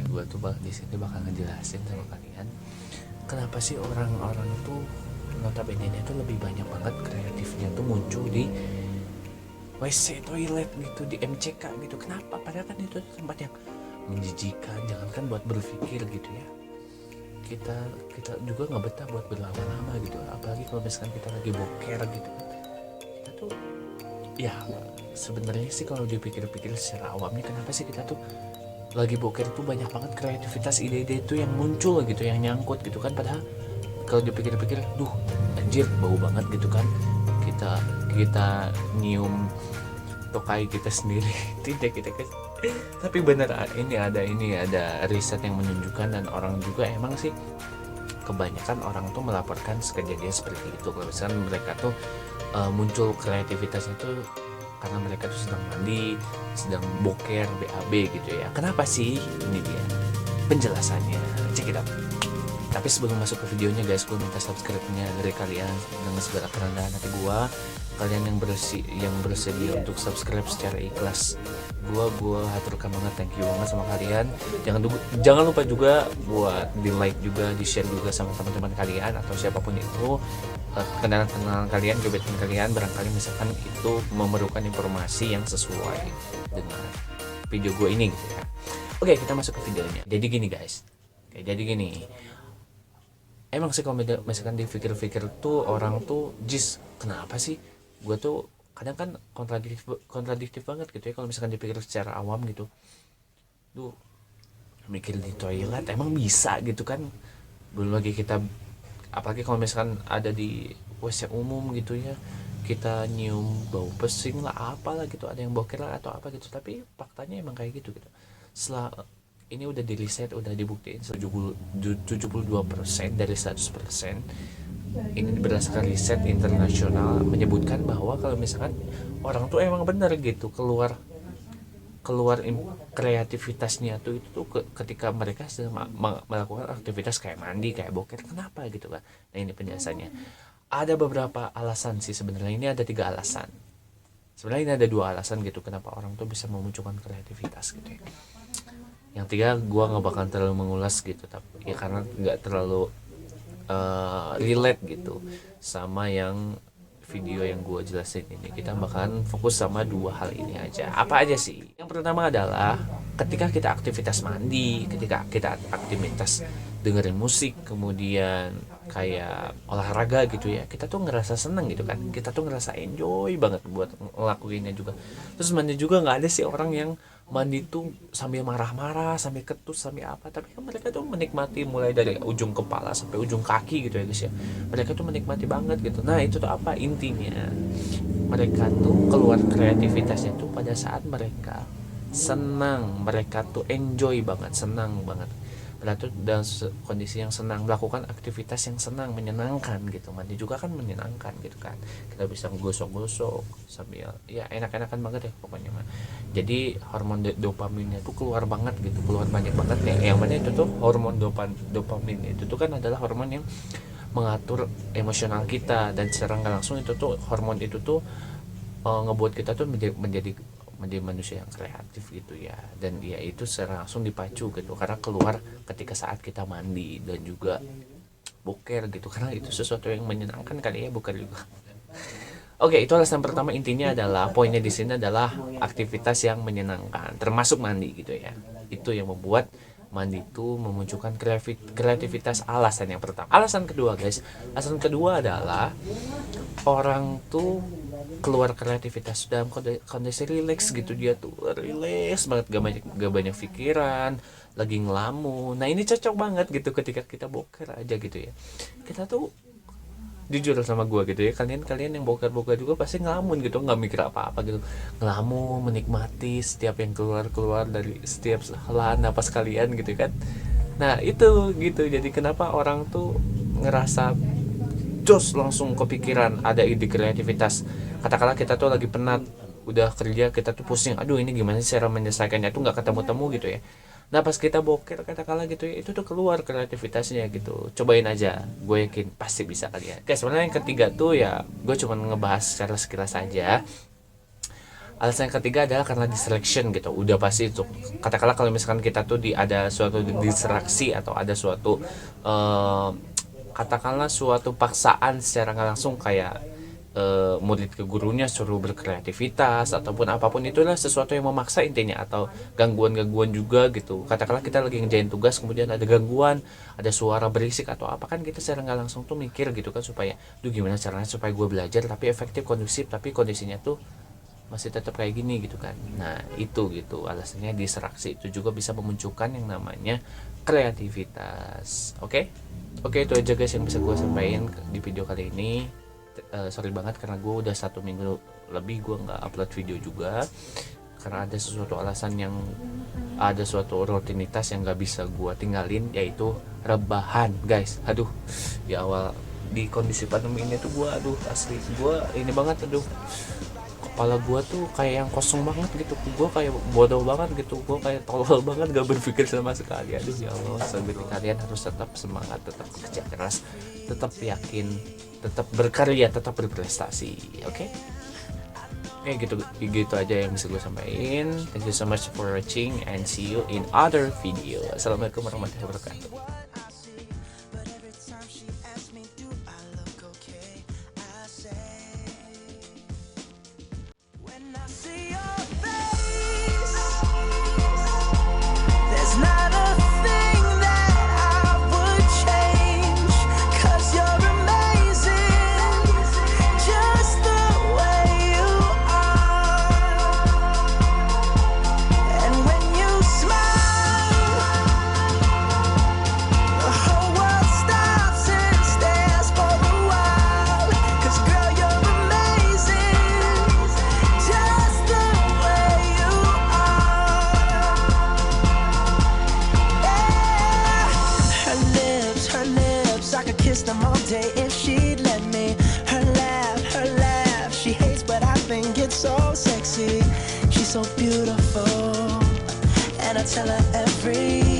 Gue tuh di sini bakal ngejelasin sama kalian kenapa sih orang-orang tuh notabene nya tuh lebih banyak banget kreatifnya tuh muncul di WC toilet gitu, di MCK gitu. Kenapa? Padahal kan itu tempat yang menjijikan, jangankan buat berpikir gitu ya. Kita juga nggak betah buat berlama-lama gitu, apalagi kalau misalkan kita lagi boker gitu kan. Kita tuh ya sebenarnya sih kalau dipikir-pikir secara awamnya, kenapa sih kita tuh lagi boker tuh banyak banget kreativitas, ide-ide itu yang muncul gitu, yang nyangkut gitu kan. Padahal kalau dipikir-pikir, duh anjir bau banget gitu kan, kita kita nyium tokai kita sendiri tidak kita guys. Tapi bener, ini ada riset yang menunjukkan, dan orang juga emang sih kebanyakan orang tuh melaporkan kejadian seperti itu. Kalau misalkan mereka tuh muncul kreativitas itu karena mereka tuh sedang mandi, sedang boker, BAB gitu ya. Kenapa sih? Ini dia penjelasannya, check it out. Tapi sebelum masuk ke videonya guys, gue minta subscribe-nya dari kalian dengan segala kerendahan hati gue. Kalian yang bersedia untuk subscribe secara ikhlas, gue haturkan banget, thank you banget sama kalian. Jangan lupa juga buat di like juga, di share juga sama teman-teman kalian atau siapapun itu, kenalan kalian, gebetan kalian, barangkali misalkan itu memerlukan informasi yang sesuai dengan video gue ini gitu ya. Oke, kita masuk ke videonya. Jadi gini guys, emang sih kalau misalkan dipikir-pikir tuh orang tuh kenapa sih gue tuh kadang kan kontradiktif banget gitu ya kalau misalkan dipikir secara awam gitu. Duh, mikir di toilet emang bisa gitu kan, belum lagi kita, apalagi kalau misalkan ada di WC umum gitu ya, kita nyium bau pesing lah, apalah gitu, ada yang boker lah atau apa gitu. Tapi faktanya emang kayak gitu. Setelah ini udah diriset, udah dibuktiin 72% dari 100%. Ini berdasarkan riset internasional menyebutkan bahwa kalau misalkan orang tuh emang bener gitu keluar kreativitasnya tuh itu tuh ketika mereka sedang melakukan aktivitas kayak mandi, kayak boker. Kenapa gitu kan? Nah ini penjelasannya. Ada beberapa alasan sih sebenarnya. Ini ada 3 alasan. Sebenarnya ini ada 2 alasan gitu kenapa orang tuh bisa memunculkan kreativitas gitu ya. Yang 3 gue nggak bakal terlalu mengulas gitu, tapi ya karena nggak terlalu relate gitu sama yang video yang gue jelasin ini. Kita bakalan fokus sama 2 hal ini aja. Apa aja sih? Yang pertama adalah ketika kita aktivitas mandi, ketika kita aktivitas dengerin musik, kemudian kayak olahraga gitu ya, kita tuh ngerasa seneng gitu kan, kita tuh ngerasa enjoy banget buat ngelakuinnya juga. Terus mandi juga nggak ada sih orang yang mandi tuh sambil marah-marah, sambil ketus, sambil apa, tapi kan mereka tuh menikmati mulai dari ujung kepala sampai ujung kaki gitu ya guys ya. Mereka tuh menikmati banget gitu. Nah itu tuh apa intinya, mereka tuh keluar kreativitasnya tuh pada saat mereka senang, mereka tuh enjoy banget, senang banget. Mereka tuh dalam kondisi yang senang, melakukan aktivitas yang senang, menyenangkan gitu. Mandi juga kan menyenangkan gitu kan, kita bisa gosok-gosok sambil ya enak-enakan banget ya pokoknya mah. Jadi hormon dopaminnya tuh keluar banget gitu, keluar banyak banget ya. Yang mana itu tuh hormon dopamin itu tuh kan adalah hormon yang mengatur emosional kita, dan secara nggak langsung itu tuh hormon itu tuh ngebuat kita tuh menjadi manusia yang kreatif gitu ya. Dan dia itu secara langsung dipacu gitu karena keluar ketika saat kita mandi dan juga boker gitu, karena itu sesuatu yang menyenangkan kali ya, boker juga. Oke, itu alasan pertama. Intinya adalah poinnya di sini adalah aktivitas yang menyenangkan, termasuk mandi gitu ya. Itu yang membuat mandi itu memunculkan kreativitas. Alasan yang pertama. Alasan kedua guys, alasan kedua adalah orang tuh keluar kreativitas dalam kondisi relax gitu. Dia tuh relax banget, gak banyak pikiran, lagi ngelamun. Nah ini cocok banget gitu ketika kita boker aja gitu ya. Kita tuh jujur sama gue gitu ya, kalian yang boker juga pasti ngelamun gitu, nggak mikir apa-apa gitu, ngelamun, menikmati setiap yang keluar dari setiap hela napas kalian gitu kan. Nah itu gitu, jadi kenapa orang tuh ngerasa jos langsung kepikiran, ada ide kreativitas. Katakanlah kita tuh lagi penat, udah kerja, kita tuh pusing, aduh ini gimana sih cara menyelesaikannya, tuh nggak ketemu-temu gitu ya. Nah pas kita boker katakanlah gitu ya, itu tuh keluar kreativitasnya gitu. Cobain aja, gue yakin pasti bisa kalian. Oke, sebenarnya yang ketiga tuh ya gue cuma ngebahas secara sekilas aja. Alasan yang ketiga adalah karena diselection gitu. Udah pasti itu. Katakanlah kalau misalkan kita tuh ada suatu distraksi atau ada suatu katakanlah suatu paksaan secara nggak langsung, kayak murid ke gurunya suruh berkreativitas ataupun apapun, itulah sesuatu yang memaksa intinya, atau gangguan-gangguan juga gitu. Katakanlah kita lagi ngerjain tugas kemudian ada gangguan, ada suara berisik atau apa, kan kita secara nggak langsung tuh mikir gitu kan, supaya gimana caranya supaya gue belajar tapi efektif, kondusif, tapi kondisinya tuh masih tetap kayak gini gitu kan. Nah itu gitu alasannya distraksi. Itu juga bisa memunculkan yang namanya kreativitas. Oke, itu aja guys yang bisa gue sampaikan di video kali ini. Sorry banget karena gue udah 1 minggu lebih gue nggak upload video juga, karena ada sesuatu alasan, yang ada suatu rutinitas yang nggak bisa gue tinggalin, yaitu rebahan guys. Aduh, di awal di kondisi pandemi ini tuh gue asli gue ini banget, kepala gue tuh kayak yang kosong banget gitu, gue kayak bodoh banget gitu, gue kayak tolol banget, gak berpikir sama sekali. Aduh ya Allah, sambil kalian harus tetap semangat, tetap kerja keras, tetap yakin, tetap berkarya, tetap berprestasi. Oke, gitu aja yang bisa gue sampaikan. Thank you so much for watching and see you in other video. Assalamualaikum warahmatullahi wabarakatuh. Them all day if she'd let me. Her laugh, she hates, but I think it's so sexy. She's so beautiful, and I tell her every